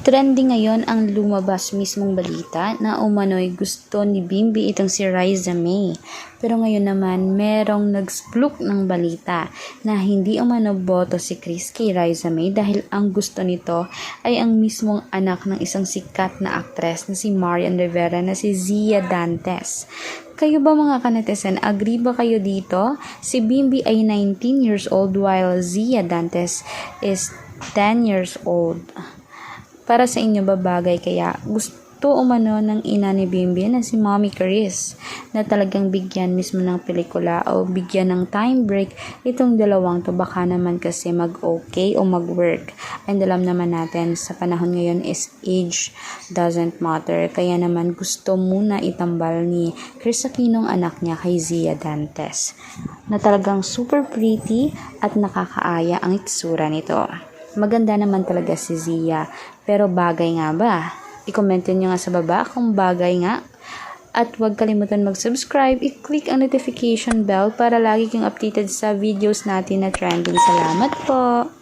Trending ngayon ang lumabas mismong balita na umano'y gusto ni Bimbi itong si Riza May. Pero ngayon naman merong nag-splook ng balita na hindi umano boto si Chris kay Riza May dahil ang gusto nito ay ang mismong anak ng isang sikat na aktres na si Marian Rivera na si Zia Dantes. Kayo ba mga kanetizen, agree ba kayo dito? Si Bimbi ay 19 years old while Zia Dantes is 10 years old. Para sa inyo ba bagay kaya gusto umano ng ina ni Bimbi na si Mommy Chris na talagang bigyan mismo ng pelikula o bigyan ng time break itong dalawang to, baka naman kasi mag-okay o mag-work. And alam naman natin sa panahon ngayon is age doesn't matter, kaya naman gusto muna itambal ni Chris Aquino ang anak niya kay Zia Dantes na talagang super pretty at nakakaaya ang itsura nito. Maganda naman talaga si Zia, pero bagay nga ba? I-comment nyo nga sa baba kung bagay nga. At huwag kalimutan mag-subscribe, i-click ang notification bell para lagi kang updated sa videos natin na trending. Salamat po!